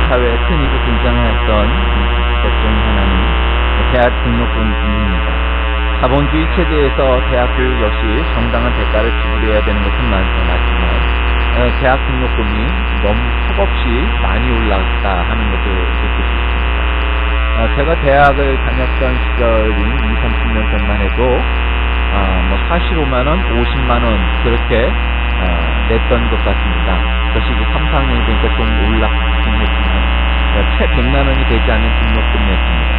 사회에 흔히도 등장했던 것 중 하나는 대학 등록금입니다. 자본주의 체제에서 대학 교육 역시 정당한 대가를 지불해야 되는 것은 맞지만 대학 등록금이 너무 턱없이 많이 올랐다 하는 것을 느낄 수 있습니다. 제가 대학을 다녔던 시절인 20, 30년 전만 해도 45만원, 50만원 그렇게 냈던 것 같습니다. 그것이 이제 3, 4학년이 되니까 좀 올랐긴 했지만 채 100만원이 되지 않는 등록금이었습니다.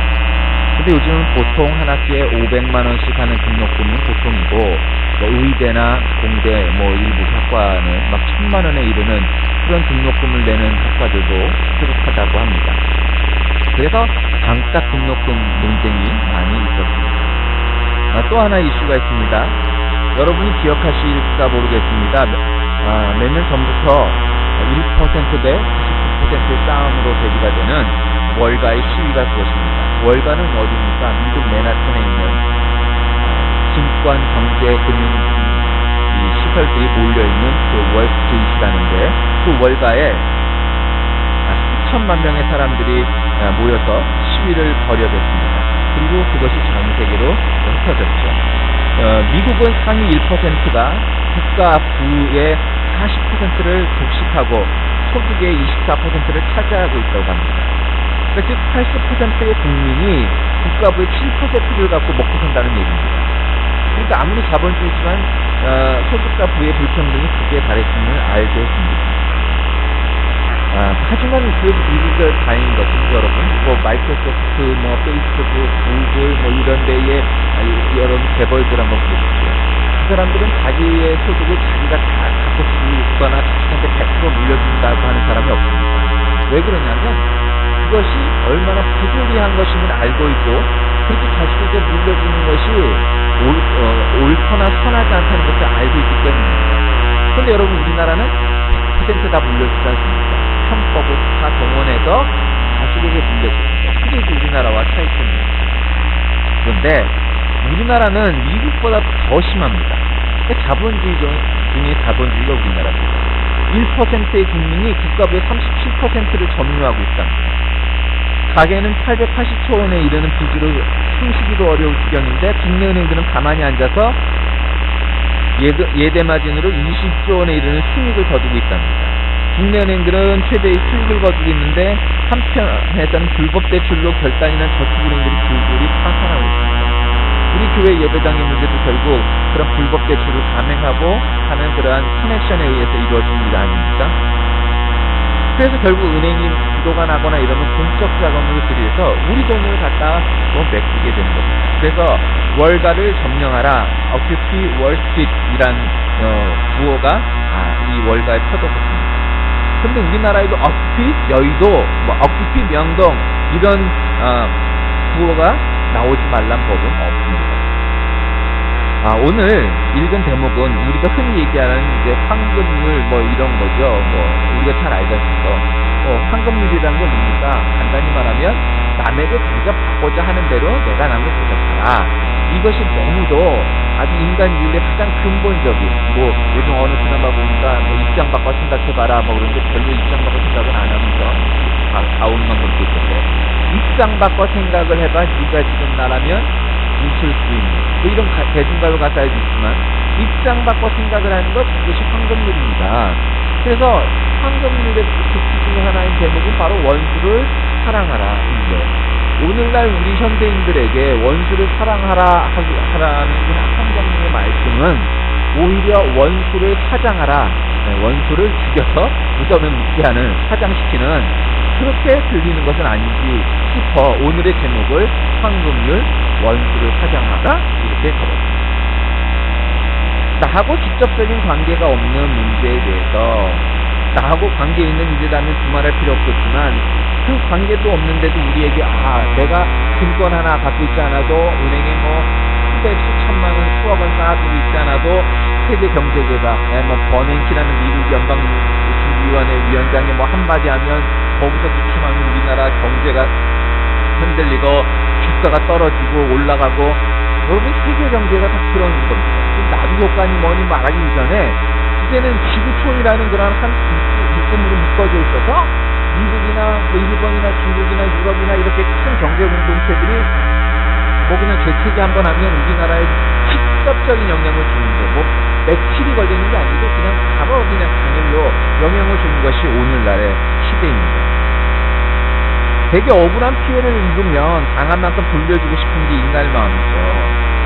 근데 요즘은 보통 한 학기에 500만원씩 하는 등록금이 보통이고 의대나 공대 일부 학과는 막 1000만원에 이르는 그런 등록금을 내는 학과들도 수두룩하다고 합니다. 그래서 장가 등록금 논쟁이 많이 있었습니다. 또 하나 이슈가 있습니다. 여러분이 기억하실까 모르겠습니다. 몇 년 전부터 1% 대 99%의 싸움으로 대비가 되는 월가의 시위가 그것입니다. 월가는 어디입니까? 미국 맨하탄에 있는 증권, 경제, 금융 시설들이 몰려있는 그 월스트리트라는데 그 월가에 수천만 명의 사람들이 모여서 시위를 벌여댔습니다. 그리고 그것이 전 세계로 흩어졌죠. 미국은 상위 1%가 국가 부의 40%를 독식하고 소득의 24%를 차지하고 있다고 합니다. 즉 80%의 국민이 국가부의 7%를 갖고 먹고 산다는 얘기입니다. 그러니까 아무리 자본주의지만 소득과 부의 불평등이 극에 달했음을 알게 했습니다. 하지만 그래도 미국의 다행인 것은 여러분 마이크로소프트, 페이스북, 구글 이런 데에 여러분 재벌들 한번 보십시오. 그 사람들은 자기의 소득을 자기가 다 갖고 쓰거나 자식한테 100% 물려준다고 하는 사람이 없습니다. 왜 그러냐면 그것이 얼마나 부조리한 것임을 알고 있고 그렇게 자식에게 물려주는 것이 옳거나 선하지 않다는 것을 알고 있기 때문입니다. 그런데 여러분 우리나라는 100% 다 물려주지 않습니까? 편법을 다 동원해서 자식에게 물려줍니다. 그게 우리나라와 차이점입니다. 그런데 우리나라는 미국보다 더 심합니다. 자본주의 중에 자본주의가 우리나라입니다. 1%의 국민이 국가부의 37%를 점유하고 있답니다. 가계는 880조 원에 이르는 빚으로 숨쉬기도 어려울 지경인데 국내 은행들은 가만히 앉아서 예대 마진으로 20조 원에 이르는 순익을 거두고 있답니다. 국내 은행들은 최대의 수익을 거두고 있는데 한편에서는 불법 대출로 결단이난 저축은행들이 줄줄이 파산하고 있습니다. 우리 교회 예배당의 문제도 결국 그런 불법 대출을 감행하고 하는 그러한 커넥션에 의해서 이루어진 일 아닙니까? 그래서 결국 은행이 부도가 나거나 이러면 공적 자금을 들여서 우리 돈을 갖다가 메꾸게 되는 겁니다. 그래서 월가를 점령하라, Occupy Wall Street이란 구호가 이 월가에 펴졌습니다. 그런데 우리나라에도 Occupy 여의도, Occupy 명동 이런 구호가 나오지 말란 법은 없습니다. 오늘 읽은 대목은 우리가 흔히 얘기하는 이제 황금률 이런 거죠. 우리가 잘 알다시피 황금률이라는 건 뭡니까? 간단히 말하면 남에게 자기가 받고자 하는 대로 내가 남을 대접하라. 이것이 너무도 아주 인간 윤리의 가장 근본적인 요즘 어느 드라마 보니까 입장 바꿔 생각해봐라 그러는데 별로 입장 바꿔 생각은 안 하면서 가온만 그렇게 있던데 입장 바꿔 생각을 해봐. 네가 지금 나라면 웃을 수 있는 이런 대중가요 가사에도 있지만 입장 바꿔 생각을 하는 것 그것이 황금률입니다. 그래서 황금률의 특징 중에 하나인 대목은 바로 원수를 사랑하라인데 오늘날 우리 현대인들에게 원수를 사랑하라는 성경의 말씀은 오히려 원수를 사장하라, 원수를 죽여서 무덤에 묻게 하는, 사장시키는 그렇게 들리는 것은 아닌지 싶어 오늘의 제목을 황금률 원수를 사장하라 이렇게 적었습니다. 나하고 직접적인 관계가 없는 문제에 대해서 나하고 관계 있는 일이라면 두말할 필요 없겠지만 그 관계도 없는데도 우리에게 내가 증권 하나 갖고 있지 않아도 은행에 수백 수천만 원 수억 원 쌓아두고 있지 않아도 세계 경제계가 버냉키라는 미국 연방준비위원회 위원장이 한마디 하면 거기서 주춤하면 우리나라 경제가 흔들리고 주가가 떨어지고 올라가고 여러분 세계 경제가 다 그런 겁니다. 나비 효과니 뭐니 말하기 이전에 이제는 지구촌이라는 그런 한 묶음으로 묶어져 있어서 미국이나 뭐 일본이나 중국이나 유럽이나 이렇게 큰 경제 공동체들이 뭐 그냥 재채기 한번 하면 우리나라에 직접적인 영향을 주는 거, 뭐 며칠이 걸리는 게 아니고 그냥 바로 그냥 당일로 영향을 주는 것이 오늘날의 시대입니다. 되게 억울한 피해를 입으면 당한 만큼 돌려주고 싶은 게 인간의 마음이죠.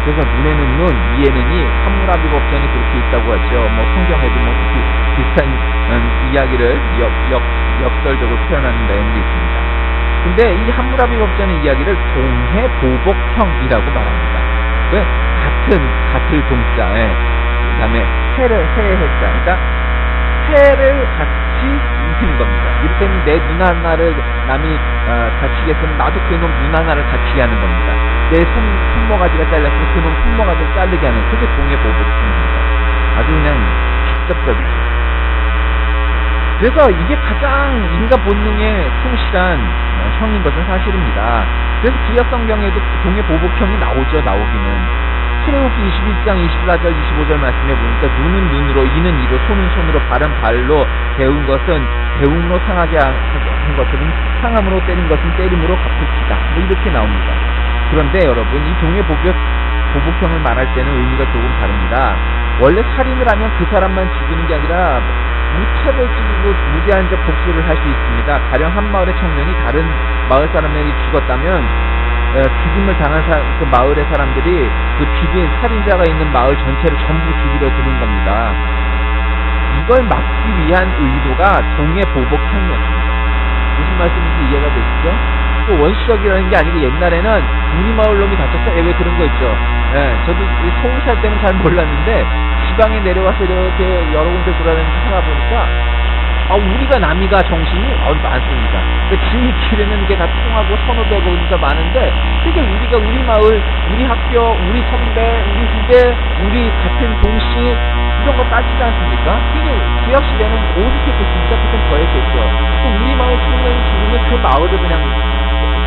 그래서 눈에는 눈, 이에는 이, 함무라비 법전이 그렇게 있다고 하죠. 뭐 성경에도 뭐 비슷한 이야기를 역설적으로 표현하는 내용도 있습니다. 근데 이 함무라비 법전의 이야기를 동해보복형이라고 말합니다. 왜? 같을 동자에 그다음에 해자, 그러니까 해를 같이 입히는 겁니다. 이를테면 내 눈 하나를 남이 다치게 했으면 나도 그놈 눈 하나를 다치게 하는 겁니다. 내 손모가지가 잘렸으면 그놈 손모가지를 자르게 하는, 그게 동해보복형입니다. 아주 그냥 직접적이죠. 그래서 이게 가장 인간 본능에 충실한 형인 것은 사실입니다. 그래서 구약 성경에도 동해보복형이 나오기는 출애굽기 21장 24절 25절 말씀에 보니까 눈은 눈으로, 이는 이로, 손은 손으로, 발은 발로 배운 것은 배움으로 상하게 한 것들은 상함으로, 때린 것은 때림으로 갚을지다, 뭐 이렇게 나옵니다. 그런데 여러분, 이 동해보복형을 말할 때는 의미가 조금 다릅니다. 원래 살인을 하면 그 사람만 죽이는 게 아니라 무차별적이고 무제한적 복수를 할 수 있습니다. 가령 한 마을의 청년이 다른 마을 사람에게 죽었다면 죽임을 당한 그 마을의 사람들이 그 죽인 살인자가 있는 마을 전체를 전부 죽이려 드는 겁니다. 이걸 막기 위한 의도가 동해보복형이었습니다. 무슨 말씀인지 이해가 되시죠? 또 원시적이라는 게 아니고 옛날에는 우리 마을 놈이 다쳤어? 왜 그런 거 있죠? 저도 서울 살 때는 잘 몰랐는데 지방에 내려와서 이렇게 여러 군데 돌아다니면서 살아보니까 우리가 남이가 정신이 많습니다. 그러니까 지들끼리는 이게 다 통하고 선후배고 그러니까 많은데, 되게 우리가 우리 마을, 우리 학교, 우리 선배, 우리 후배, 우리 같은 동시 이런 거 따지지 않습니까? 이게 구약시대는 오죽했겠습니까? 그땐 더했겠죠. 또 우리 마을 청년이 죽으면 그 마을을 그냥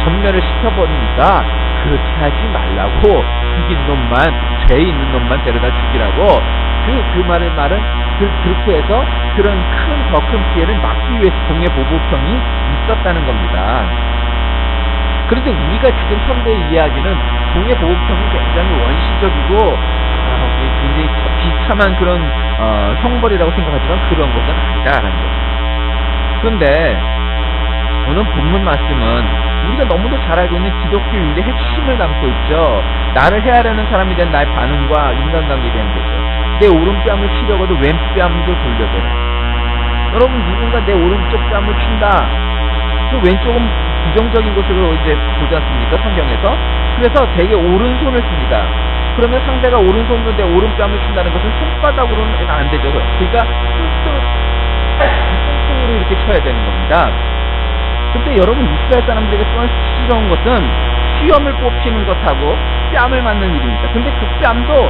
전멸을 시켜버리니까 그렇게 하지 말라고, 죽인 놈만, 죄 있는 놈만 데려다 죽이라고, 그 말은 그렇게 해서 그런 더 큰 피해를 막기 위해서 동해보복형이 있었다는 겁니다. 그런데 우리가 지금 현대의 이야기는 동해보복형이 굉장히 원시적이고 굉장히 비참한 그런 형벌이라고 생각하지만 그런 것은 아니다라는 거죠. 그런데 오늘 본문 말씀은 우리가 너무도 잘 알고 있는 기독교인의 핵심을 담고 있죠. 나를 해하려는 사람에 대한 나의 반응과 인간관계에 대한 거죠. 내 오른뺨을 치려고도 왼뺨도 돌려줘라. 여러분, 누군가 내 오른쪽 뺨을 친다. 그 왼쪽은 부정적인 것으로 이제 보지 않습니까? 성경에서. 그래서 되게 오른손을 씁니다. 그러면 상대가 오른손으로 내 오른뺨을 친다는 것은 손바닥으로는 안 되죠. 그러니까 손등으로 이렇게 쳐야 되는 겁니다. 근데 여러분, 이스라엘 사람들에게 또한 수치스러운 것은 수염을 뽑히는 것하고 뺨을 맞는 일입니다. 근데 그 뺨도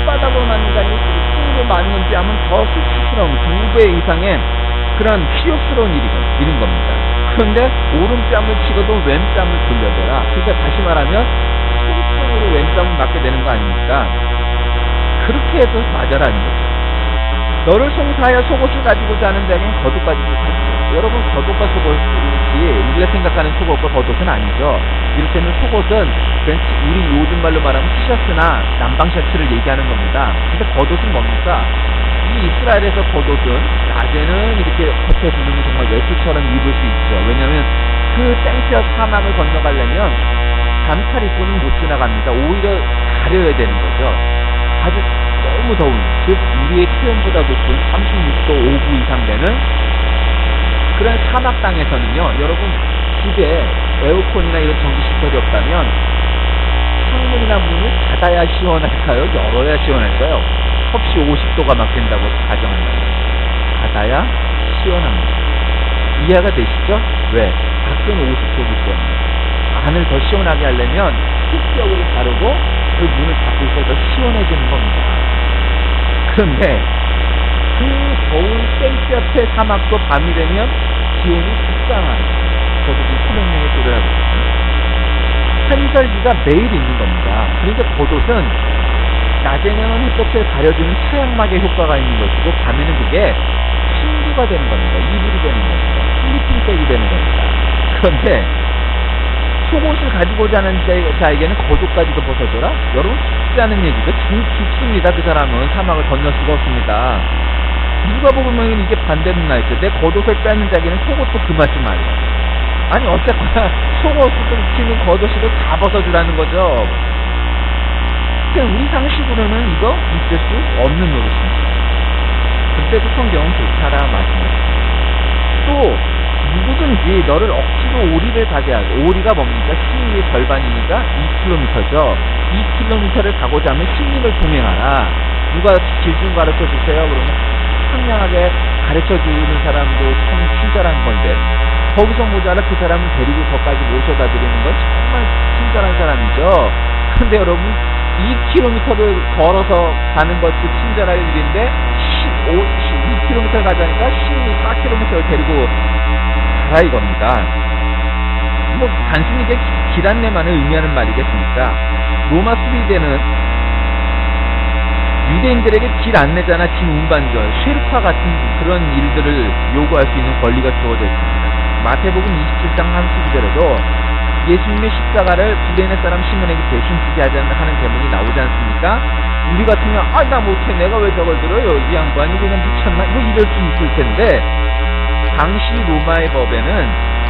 손바닥으로 맞는 게 아니고 손등으로 맞는 뺨은 더 수치스러운 2배 이상의 그런 치욕스러운 일인 겁니다. 그런데 오른뺨을 치고도 왼뺨을 돌려대라. 그러니까 다시 말하면 손등으로 왼뺨을 맞게 되는 거 아닙니까? 그렇게 해도 맞아라는 거죠. 너를 송사하여 속옷을 가지고자 하는 자에게는 겉옷 가지고 가지고. 여러분, 겉옷과 속옷이 우리가 생각하는 속옷과 겉옷은 아니죠. 이를테면 속옷은 우리 요즘 말로 말하면 티셔츠나 남방 셔츠를 얘기하는 겁니다. 근데 겉옷은 뭡니까? 이 이스라엘에서 겉옷은 낮에는 이렇게 겉에 두르면 정말 외투처럼 입을 수 있죠. 왜냐하면 그 땡볕 사막을 건너가려면 잠탈 입고는 못 지나갑니다. 오히려 가려야 되는 거죠. 아주 너무 더운, 즉 우리의 체온보다 높은 36도 5구 이상 되는 그런 사막 땅에서는요, 여러분, 집에 에어컨이나 이런 전기 시설이 없다면 창문이나 문을 닫아야 시원할까요? 열어야 시원할까요? 섭씨 50도가 막 된다고 가정합니다. 닫아야 시원합니다. 이해가 되시죠? 왜? 밖은 50도기 때문에. 안을 더 시원하게 하려면 흙벽을 가르고 그 문을 닫고 있어야 더 시원해지는 겁니다. 그런데 그 더운 땡볕의 사막도 밤이 되면 기온이 급상하는, 저도 지금 수명령에 소리를 하고 있습니다. 한절기가 매일 있는 겁니다. 그러니까 겉옷은 낮에는 햇볕을 가려주는 차양막의 효과가 있는 것이고, 밤에는 그게 침구가 되는 겁니다. 이불이 되는 겁니다. 슬리핑백이 되는 겁니다. 그런데 속옷을 가지고 자는 자에게는 겉옷까지도 벗어줘라? 여러분 죽지 않은 얘기죠. 죽습니다. 그 사람은 사막을 건널 수가 없습니다. 누가복음에는 이게 반대로 나있죠. 내 겉옷을 빼는 자에게는 속옷도 금하지 말라. 아니 어쨌거나 속옷도 입히는 겉옷이도 다 벗어주라는 거죠. 근데 우리 상식으로는 이거 있을 수 없는 노릇입니다. 그때도 성경은 그렇게 하라 말씀하십니다. 또 누구든지 너를 억지로 오리를 가게 하고, 오리가 뭡니까? 시위의 절반이니까 2km죠. 2km를 가고자 하면 10리를 동행하라. 누가 길 좀 가르쳐 주세요. 그러면 상냥하게 가르쳐 주는 사람도 참 친절한 건데, 거기서 모자라 그 사람을 데리고 거기까지 모셔다 드리는 건 정말 친절한 사람이죠. 그런데 여러분 2km를 걸어서 가는 것도 친절할 일인데 2km 가자니까 14km를 데리고 가라 이겁니다. 뭐 단순히 이게 길 안내만을 의미하는 말이겠습니까? 로마 수비대는 유대인들에게 길 안내자나 길 운반조, 쉐르파 같은 그런 일들을 요구할 수 있는 권리가 주어져 있습니다. 마태복음 27장 32절에도 예수님의 십자가를 구레네 사람 시몬에게 대신 지게 하지 하는 제목이 나오지 않습니까? 우리 같으면 나 못해, 내가 왜 저걸 들어요, 이 양반이 그냥 미쳤나, 뭐 이럴 수 있을 텐데, 당시 로마의 법에는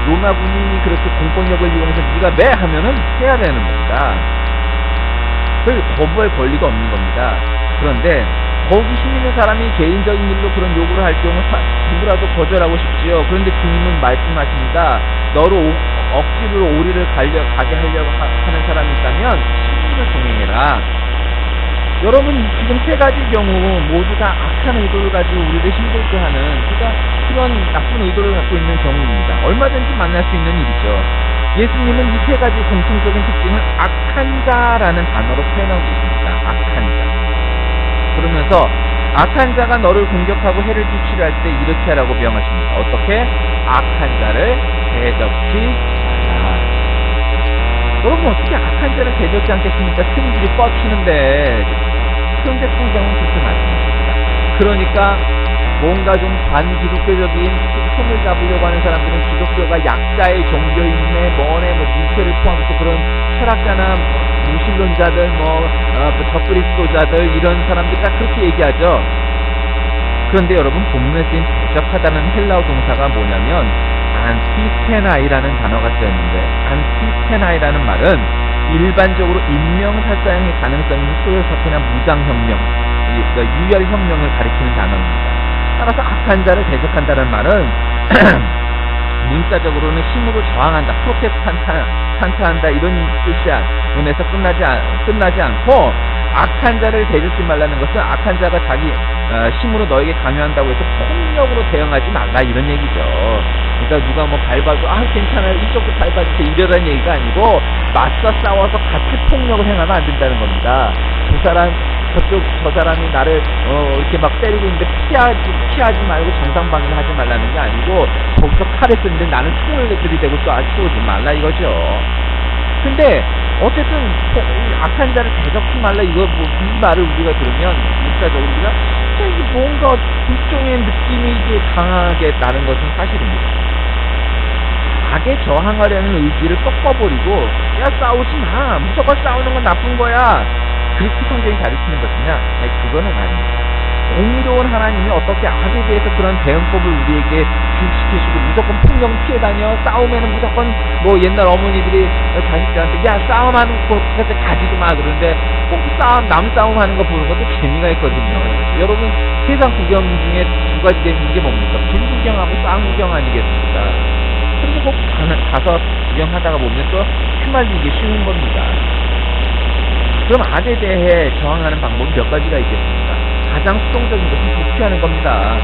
로마 군인이 그렇게 공권력을 이용해서 네가 매 하면은 해야 되는 겁니다. 그걸 거부할 권리가 없는 겁니다. 그런데 거기 힘 있는 사람이 개인적인 일로 그런 요구를 할 경우 누구라도 거절하고 싶지요. 그런데 주님은 말씀하십니다. 너로 억지로 오리를 가게 하려고 하는 사람이 있다면 10리를 동행해라. 여러분 지금 세 가지 경우 모두 다 악한 의도를 가지고 우리를 힘들게 하는, 그런 나쁜 의도를 갖고 있는 경우입니다. 얼마든지 만날 수 있는 일이죠. 예수님은 이 세 가지 공통적인 특징을 악한 자라는 단어로 표현하고 있습니다. 악한 자. 그러면서 악한 자가 너를 공격하고 해를 끼치려 할 때 이렇게 하라고 명하십니다. 어떻게? 악한 자를 대적지 말라. 여러분 어떻게 악한 자를 대적지 않겠습니까? 스님들이 뻗치는데. 그런데 성경은 그렇게 말씀하십니다. 그러니까 뭔가 좀 반기독교적인 틈을 잡으려고 하는 사람들은 기독교가 약자의 종교임에 뭐네 니체를 포함해서 그런 철학자나 무신론자들 적그리스도자들 이런 사람들이 다 그렇게 얘기하죠. 그런데 여러분 본문에 쓰인 대적하다는 헬라어 동사가 뭐냐면 안티테나이라는 단어가 쓰였는데, 안티테나이라는 말은 일반적으로 인명살상의 가능성이 있는 소요사태나 무장혁명, 그러니까 유혈혁명을 가리키는 단어입니다. 따라서 악한 자를 대적한다는 말은 문자적으로는 힘으로 저항한다, 프로테스탄트한다 이런 뜻에서 끝나지 않고, 악한 자를 대적지 말라는 것은 악한 자가 자기 힘으로 너에게 강요한다고 해서 폭력으로 대응하지 말라 이런 얘기죠. 그러니까 누가 뭐 밟아도 괜찮아요, 이쪽도 밟아주세요 이러라는 얘기가 아니고, 맞서 싸워서 같이 폭력을 행하면 안 된다는 겁니다. 저 사람이 나를 이렇게 막 때리고 있는데 피하지 말고 정상방위를 하지 말라는 게 아니고, 거기서 칼을 쓰는데 나는 총을 들이대고 쏘지 말라 이거죠. 근데 어쨌든 악한 자를 대적지 말라 이 말을 우리가 들으면 문자적으로 우리가 이게 뭔가 불종의 느낌이 이게 강하게 나는 것은 사실입니다. 악에 저항하려는 의지를 꺾어버리고 싸우지 마, 무조건 싸우는 건 나쁜 거야, 그렇게 성경이 가르치는 것이냐? 아니, 그거는 아닙니다. 공의로운 하나님이 어떻게 악에 대해서 그런 대응법을 우리에게 교육시키시고 무조건 폭력 피해 다녀, 싸우면은 무조건 옛날 어머니들이 자식들한테 싸움하는 곳까지 가지도 마 그러는데 꼭 남 싸움하는 거 보는 것도 재미가 있거든요. 여러분 세상 구경 중에 두 가지 재미있는 게 뭡니까? 불 구경하고 싸움 구경 아니겠습니까? 그래서 꼭 가서 구경하다가 보면 또 휘말리기 쉬운 겁니다. 그럼 악에 대해 저항하는 방법이 몇 가지가 있겠습니까? 가장 수동적인 것은 도피하는 겁니다.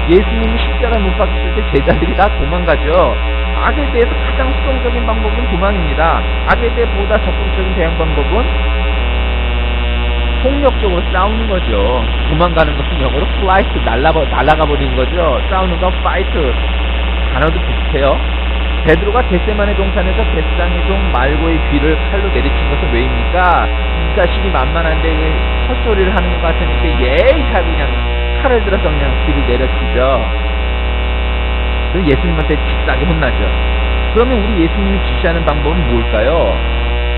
예수님이 십자가 못 박혔을 때 제자들이 다 도망가죠. 악에 대해서 가장 수동적인 방법은 도망입니다. 악에 대해 보다 적극적인 대응 방법은 폭력적으로 싸우는 거죠. 도망가는 것은 영어로 flight, 날아가 버리는 거죠. 싸우는 건 fight, 단어도 비슷해요. 베드로가 겟세마네 동산에서 겟상의 종 말고의 귀를 칼로 내리친 것은 왜입니까? 이 자식이 만만한데 헛소리를 하는 것 같으니까 하고 그냥 칼을 들어서 그냥 귀를 내려치죠. 그래서 예수님한테 잽싸게 혼나죠. 그러면 우리 예수님이 지시하는 방법은 뭘까요?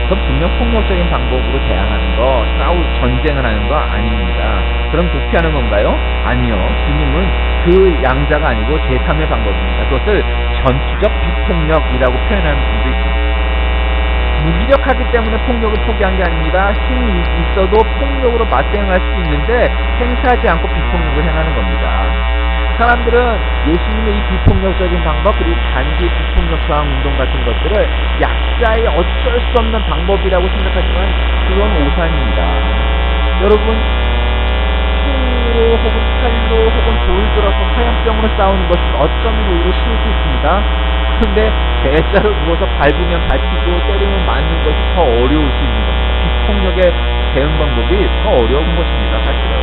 그건 분명 폭력적인 방법으로 대항하는 거, 전쟁을 하는 거 아닙니다. 그럼 도피하는 건가요? 아니요. 주님은 그 양자가 아니고 제3의 방법입니다. 그것을 전투적 비폭력이라고 표현하는 분도 있습니다. 무기력하기 때문에 폭력을 포기한 게 아닙니다. 힘이 있어도 폭력으로 맞대응할 수 있는데 행사하지 않고 비폭력을 행하는 겁니다. 사람들은 예수님의 이 비폭력적인 방법 그리고 단기 비폭력 저항 운동 같은 것들을 약자의 어쩔 수 없는 방법이라고 생각하지만 그건 오산입니다. 여러분, 총으로 혹은 칼로 혹은 돌을 들어서 화염병으로 싸우는 것은 어쩌면 오히려 쉬울 수 있습니다. 그런데 대자로 누워서 밟으면 다치고 때리면 맞는 것이 더 어려울 수 있는 겁니다. 비폭력의 대응 방법이 더 어려운 것입니다. 사실은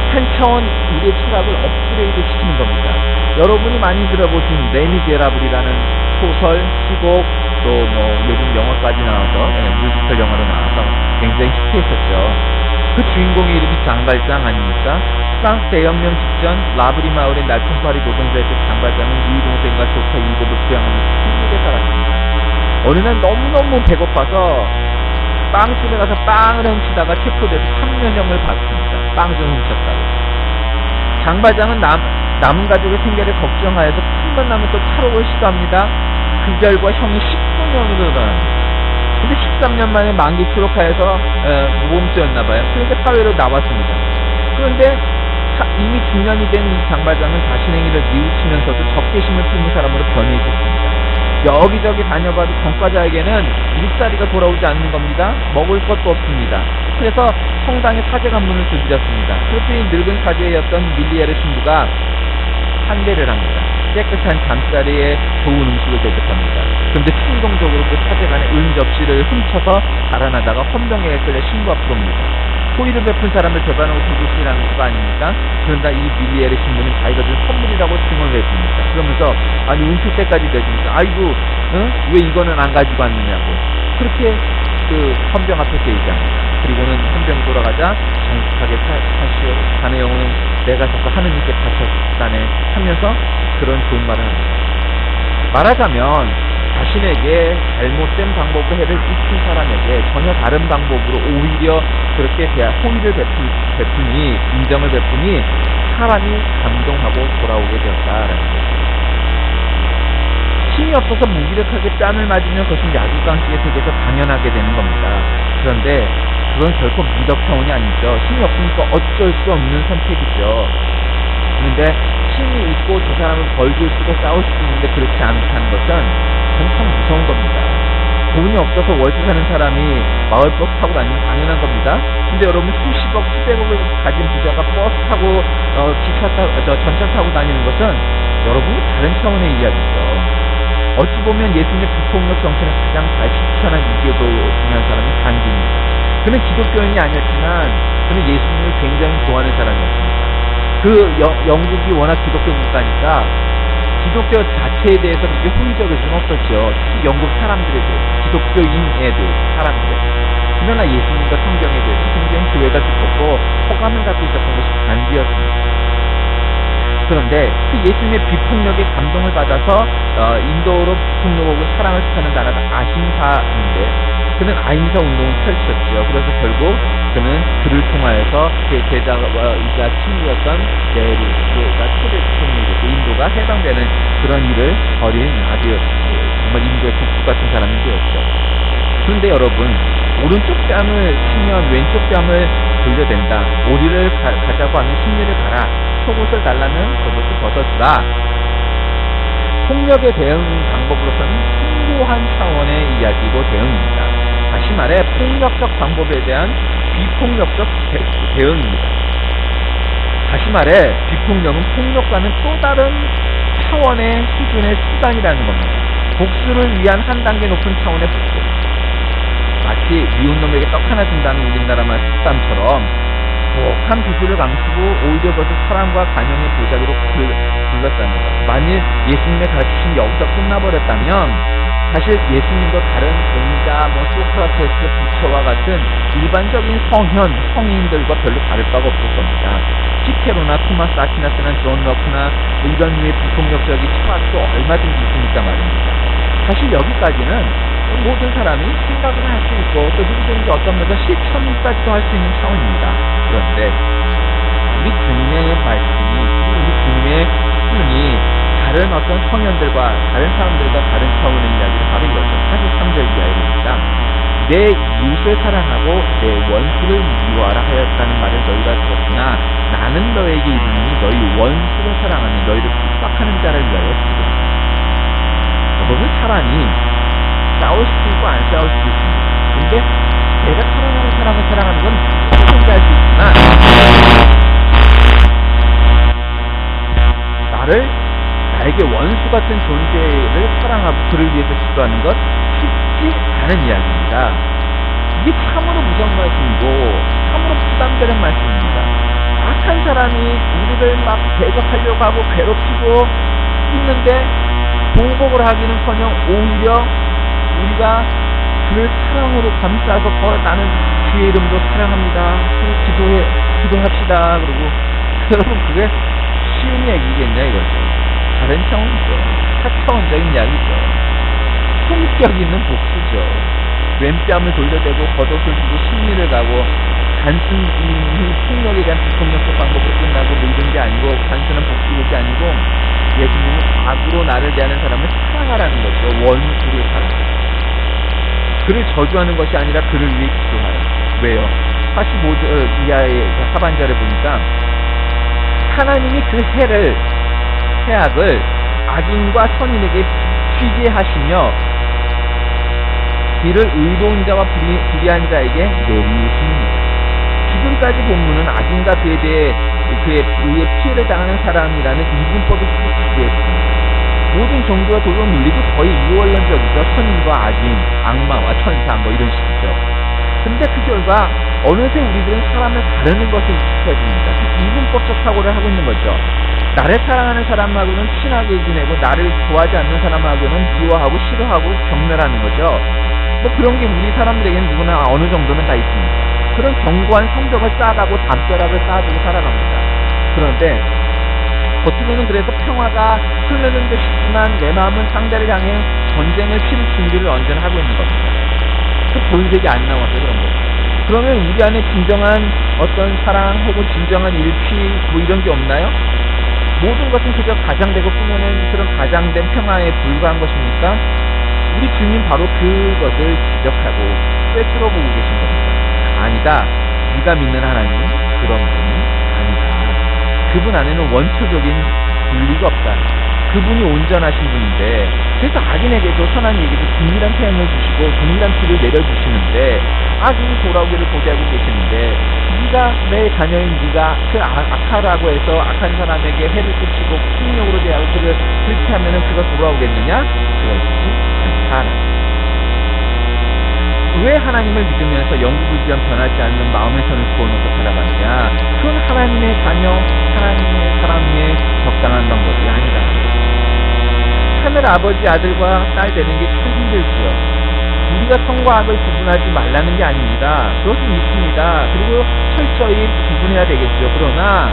한 차원 우리의 철학을 업그레이드 시키는 겁니다. 여러분이 많이 들어보신 레미제라블이라는 소설, 시곡, 또 요즘 영화까지 나와서 뮤지컬 영화로 나와서 굉장히 히트했었죠. 그 주인공의 이름이 장발장 아닙니까? 프랑스 대혁명 직전 라브리 마을의 날품팔이 노동자였던 장발장은 누이 동생과 조카 7을 부양하면서 풍족에 살았습니다. 어느 날 너무너무 배고파서 빵집에 가서 빵을 훔치다가 체포돼서 3년형을 받습니다. 빵 좀 훔쳤다고. 장발장은 남은 가족의 생계를 걱정하여서 틈만 나면 또 탈옥을 시도합니다. 그 결과 형이 19년으로 늘어납니다. 근데 13년 만에 만기 추록하여서 모범수였나봐요. 그런데 사회로 나왔습니다. 그런데 이미 중년이 된 이 장발장은 자신의 일을 뉘우치면서도 적개심을 품은 사람으로 변해 있었습니다. 여기저기 다녀봐도 전과자에게는 일자리가 돌아오지 않는 겁니다. 먹을 것도 없습니다. 그래서 성당에 사제 간문을 두드렸습니다. 그랬더니 늙은 사제였던 밀리에르 신부가 환대를 합니다. 깨끗한 잠자리에 좋은 음식을 대접합니다. 그런데 충동적으로 그 사제간의 접시를 훔쳐서 달아나다가 헌병에 끌려 신부 앞으로 옵니다. 호의를 베푼 사람을 배반하고 도둑질하는 거 아닙니까? 그런가 이 밀리에르 신부는 자기가 준 선물이라고 증언을 해줍니다. 그러면서 아니 움킬 때까지 내주니까 아이고 왜 이거는 안 가지고 왔느냐고 그렇게 그 헌병 앞에서 얘기합니다. 그리고는 헌병이 돌아가자 정직하게 사시오 자네 영혼은 내가 자꾸 하느님께 바쳤다네 하면서 그런 좋은 말을 합니다. 말하자면 자신에게 잘못된 방법으로 해를 끼친 사람에게 전혀 다른 방법으로 오히려 그렇게 호의를 베푸니 인정을 베푸니 사람이 감동하고 돌아오게 되었다라는 거죠. 힘이 없어서 무기력하게 뺨을 맞으면 그것은 야구깡기의 세계에서 당연하게 되는 겁니다. 그런데 그건 결코 미덕 차원이 아니죠. 힘이 없으니까 어쩔 수 없는 선택이죠. 그런데 힘이 있고 저 사람을 벌줄 쓰고 싸울 수 있는데 그렇지 않다는 것은 그건 참 무서운 겁니다. 돈이 없어서 월세 사는 사람이 마을버스 타고 다니면 당연한 겁니다. 근데 여러분 수십억, 수백억을 가진 부자가 버스 타고 기차 타고 전차 타고 다니는 것은 여러분이 다른 차원의 이야기죠. 어찌 보면 예수님의 비폭력 정신을 가장 잘 실천한 이교도 중에 한 사람이 간디입니다. 그는 기독교인이 아니었지만 그는 예수님을 굉장히 좋아하는 사람이었습니다. 그 영국이 워낙 기독교 국가니까 기독교 자체에 대해서 그렇게 호의적일 수는 없었죠. 특히 영국 사람들에 대해서, 기독교인에 대해서, 사람들에 대해서. 그러나 예수님과 성경에 대해서 굉장히 교회가 깊었고 호감을 갖고 있었던 것이 간디였습니다. 그런데 그 예수님의 비폭력에 감동을 받아서 인도로 비폭력하고 사랑을 뜻하는 나라가 아힘사인데 그는 아힘사 운동을 펼쳤죠. 그래서 결국 그는 그를 통하여서 그의 제자이자 친구였던 네루가 초대 총리가 되고 인도가 해방되는 그런 일을 벌인 아주 정말 인도의 국수 같은 사람이 되었죠. 그런데 여러분 오른쪽 뺨을 치면 왼쪽 뺨을 돌려댄다. 오리를 가자고 하면 십리를 가라. 속옷을 달라면 겉옷을 벗어주라. 폭력의 대응 방법으로서는 숭고한 차원의 이야기고 대응입니다. 다시 말해 폭력적 방법에 대한 비폭력적 대응입니다. 다시 말해 비폭력은 폭력과는 또 다른 차원의 수준의 수단이라는 겁니다. 복수를 위한 한 단계 높은 차원의 복수. 마치 미운 놈에게 떡 하나 준다는 우리나라 말 속담처럼 독한 비주를 감추고 오히려 그것을 사랑과 간영의 보자기로 둘러싸는 것. 만일 예수님의 가르치심이 여기서 끝나버렸다면 사실 예수님도 다른 공자, 소크라테스, 부처와 같은 일반적인 성인들과 별로 다를 바가 없을 겁니다. 시케로나 토마스 아퀴나스나 존 럭크나 이런 류의 비폭력적인 철학도 얼마든지 있으니까 말입니다. 사실 여기까지는 모든 사람이 생각을 할 수 있고 또 누구든지 어떤 면에서 실천까지도 할 수 있는 차원입니다. 그런데 우리 주님의 말씀이, 우리 주님의 표현이 다른 어떤 성현들과 다른 사람들과 다른 차원의 이야기를 바로 이거죠. 43절 이하입니다. 내 이웃을 사랑하고 내 원수를 미워하라 하였다는 말을 너희가 들었으나 나는 너에게 이르노니 너희 원수를 사랑하면 너희를 핍박하는 자를 위하여 기도하라. 여러분, 사람이 싸울 수도 있고 안 싸울 수도 있습니다. 근데 내가 사랑하는 사람을 사랑하는 건 누구든지 할 수 있지만 나에게 원수 같은 존재를 사랑하고 그를 위해서 기도하는 것 쉽지 않은 이야기입니다. 이게 참으로 무서운 말씀이고 참으로 부담되는 말씀입니다. 악한 사람이 우리를 막 대적하려고 하고 괴롭히고 있는데 보복을 하기는커녕 오히려 우리가 그를 사랑으로 감싸서 나는 주의 이름으로 사랑합니다. 기도합시다. 그리고 여러분, 그게 쉬운 얘기겠냐 이거죠. 다른 차원이죠. 차차원적인 이야기죠. 품격 있는 복수죠. 왼뺨을 돌려대고 겉옷을 주고 승리를 가고 단순히 폭력에 대한 비폭력적 방법으로 끝나고 이런 게 아니고 단순한 복수극이 아니고 예수님은 악으로 나를 대하는 사람을 사랑하라는 거죠. 원수를 사랑. 그를 저주하는 것이 아니라 그를 위해 기도하라. 왜요? 45절 이하의 하반절에 보니까 하나님이 그 해악을 악인과 선인에게 비추게 하시며 이를 의로운 자와 불의한 자에게 내리십니다. 지금까지 본문은 악인과 그에 의해 피해를 당하는 사람이라는 이분법이 계속 지배했습니다. 모든 종교와 돌로 논리도 거의 이원론적이죠. 선인과 악인, 악마와 천사 이런 식이죠. 근데 그 결과 어느새 우리들은 사람을 가르는 것에 익숙해집니다. 이분법적 사고를 하고 있는 거죠. 나를 사랑하는 사람하고는 친하게 지내고 나를 좋아하지 않는 사람하고는 미워하고 싫어하고 경멸하는 거죠. 그런 게 우리 사람들에게는 누구나 어느 정도는 다 있습니다. 그런 견고한 성벽을 쌓아가고 담벼락을 쌓아주고 살아갑니다. 그런데 겉으로는 그래서 평화가 흐르는 듯 싶지만 내 마음은 상대를 향해 전쟁을 치를 준비를 언제나 하고 있는 겁니다. 그 보이색이 안 나와서 그런 거죠. 그러면 우리 안에 진정한 어떤 사랑 혹은 진정한 일치 이런 게 없나요? 모든 것은 그저 가장되고 꾸며낸 그런 가장된 평화에 불과한 것입니까? 우리 주님 바로 그것을 지적하고 꿰뚫어 보고 계신 겁니다. 아니다. 네가 믿는 하나님은 그런 분이 아니다. 그분 안에는 원초적인 분리가 없다. 그분이 온전하신 분인데 그래서 악인에게도 선한이에게도 동일한 태양을 주시고 동일한 비를 내려주시는데 악인이 돌아오기를 고대하고 계시는데 네가 내 자녀인 네가 그 악하라고 해서 악한 사람에게 해를 끼치고 폭력으로 대하고 그를 그렇게 하면은 그가 돌아오겠느냐? 그렇지 않다. 왜 하나님을 믿으면서 영구불변 변하지 않는 마음의 선을 구워놓고 살아가느냐? 그건 하나님의 자녀, 하나님의 사람의 적당한 방법이 아니라 하늘 아버지 아들과 딸 되는 게 참 힘들지요. 우리가 선과 악을 구분하지 말라는 게 아닙니다. 그것은 있습니다. 그리고 철저히 구분해야 되겠죠. 그러나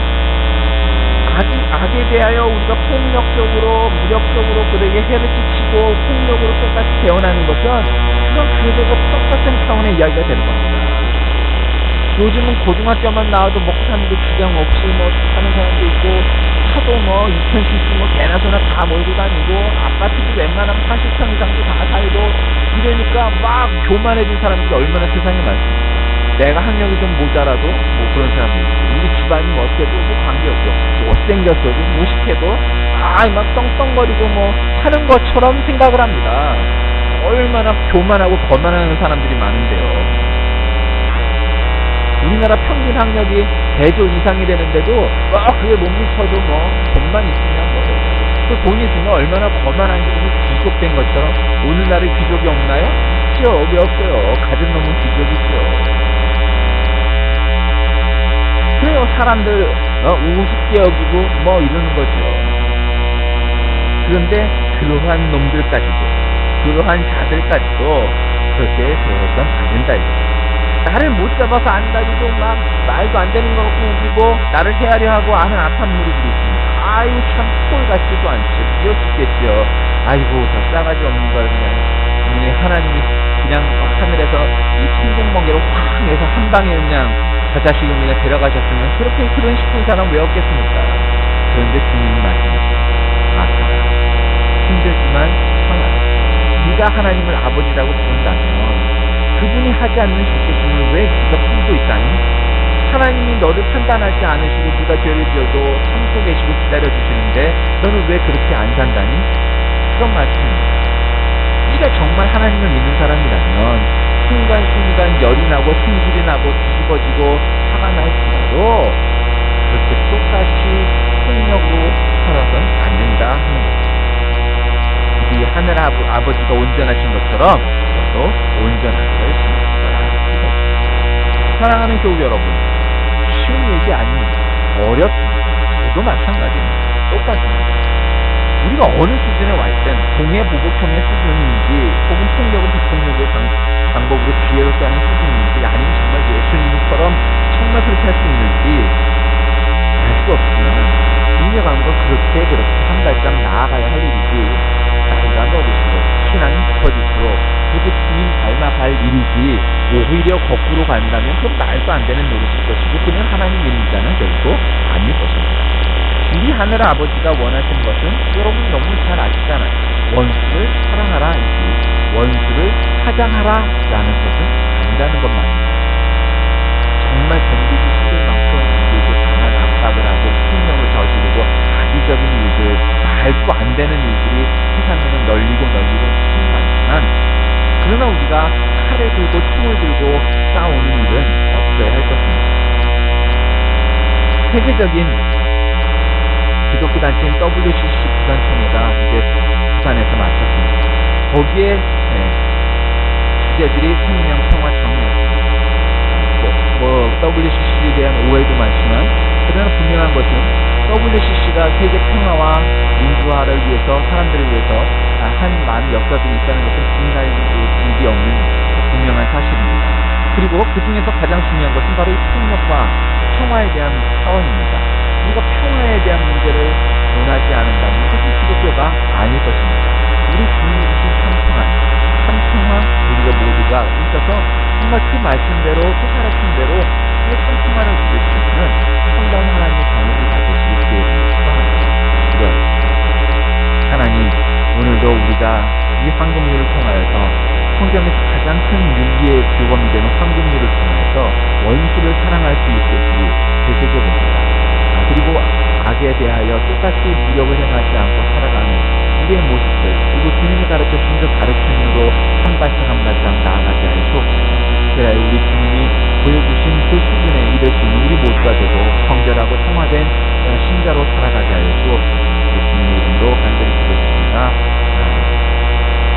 악에 대하여 우리가 폭력적으로 무력적으로 그에게 해를 끼치고 폭력으로 똑같이 대응하는 것은 그건 그들과 똑같은 차원의 이야기가 되는 겁니다. 요즘은 고등학교만 나와도 먹고 사는 게 지장 없이 사는 사람도 있고 차도 2,000cc 개나 소나 다 몰고 다니고 아파트도 웬만하면 40평 이상도 다 살고 이러니까 막 교만해진 사람들이 얼마나 세상에 많습니다. 내가 학력이 좀 모자라도 그런 사람들이 있고 우리 집안이 어때도 관계없어. 못생겼어도 무식해도 막 떵떵거리고 사는 것처럼 생각을 합니다. 얼마나 교만하고 거만하는 사람들이 많은데요. 우리나라 평균 학력이 대졸 이상이 되는데도 그게 못 미쳐도 돈만 있으면 그 돈 있으면 얼마나 거만한지 무슨 귀족된 것처럼 오늘날의 귀족이 없나요? 있죠. 왜 없어요? 가진 놈은 귀족이죠. 그래요. 사람들 우습게 여기고 이러는 거죠. 그런데 그러한 놈들까지도 그러한 자들까지도 그렇게 대해서는 안 된다 이거죠. 나를 못 잡아서 안달이고 막 말도 안 되는 거 우기고 나를 헤아려 하고 아는 악한 무리들이 있습니다. 아이고 참 꼴 같지도 않죠. 미워 죽겠죠. 아이고 저 싸가지 없는 걸 그냥 하나님이 그냥 하늘에서 이 천둥번개로 확 내서 한 방에 그냥 저 자식을 그냥 데려가셨으면 그렇게 그런 싶은 사람 왜 없겠습니까? 그런데 주님이 말씀하시죠. 아가라 힘들지만 청하라. 네가 하나님을 아버지라고 부른다면 그분이 하지 않는 주께서는 왜 네가 품고 있다니? 하나님이 너를 판단하지 않으시고 네가 죄를 지어도 참고 계시고 기다려주시는데 너는 왜 그렇게 안 산다니? 그런 말씀입니다. 네가 정말 하나님을 믿는 사람이라면 순간순간 열이 나고 승질이 나고 뒤집어지고 화가 날지라도 그렇게 똑같이 폭력으로 살아서는 안 된다 하는 거죠. 우리 하늘 아버지가 온전하신 것처럼 너도 온전하기를 힘쓰라. 사랑하는 교우 여러분, 쉬운 일이 아닙니다. 어렵습니다. 저도 마찬가지입니다. 똑같습니다. 우리가 어느 수준에 와 있든 동해보복형의 수준인지 혹은 폭력은 비폭력의 방법으로 기회를 써는 수준인지 아니면 정말 예수님처럼 정말 그렇게 할 수 있는지 알 수 없지만 분명한 건 그렇게 한 발짝 나아가야 할 일이지 나이가 먹을수록 신앙이 깊어질수록 그렇게 주님 닮아갈 일이지 오히려 거꾸로 간다면 그건 말도 안 되는 노릇일 것이고 그냥 하나님 믿는 자는 결코 아닐 것입니다. 우리 하늘 아버지가 원하시는 것은 여러분 너무 잘 아시잖아요. 원수를 사랑하라이지 원수를 사장하라라는 것은 아니라는 것 말입니다. 정말 견디기 힘들 만큼 우리에게 강한 압박을 하고 폭력을 저지르고 악의적인 일들, 말도 안 되는 일들이 세상에는 널리고 참 많지만 그러나 우리가 칼을 들고 총을 들고 싸우는 일은 없어야 할 것입니다. 세계적인 기독교 단체인 WCC 부산총회가 이제 부산에서 마쳤습니다. 거기에 주제들이 생명, 평화, 정의였습니다. WCC에 대한 오해도 많지만 그러나 분명한 것은 WCC가 세계 평화와 민주화를 위해서 사람들을 위해서 한 많은 역사들이 있다는 것은 부인할 일이 없는 분명한 사실입니다. 그리고 그 중에서 가장 중요한 것은 바로 이 폭력과 평화에 대한 차원입니다. 우리가 평화에 대한 문제를 논하지 않는다면 그것은 기독교가 아닐 것입니다. 우리 주님이 주신 참평화 우리가 모두가 있어서 정말 그 말씀대로 그 가르침대로 참평화를 누릴 수 있는 성령 하나님의 자녀들이 되시길 주의 축원합니다. 기도하겠습니다. 하나님 오늘도 우리가 이 황금률을 통하여서 성경에서 가장 큰 윤리의 규범이 되는 황금률을 통하여서 원수를 사랑할 수 있게 되게 됩니다. 그리고 악에 대하여 똑같이 무력을 행하지 않고 살아가는 우리의 모습들 그리고 주님이 가르쳐주신 그 가르침으로 한 발짝 한 발짝 나아가지 않을 수 없습니다. 그래야 우리 주님이 보여주신 그 수준에 이를 수 있는 우리 모두가 되고 성결하고 성화된 신자로 살아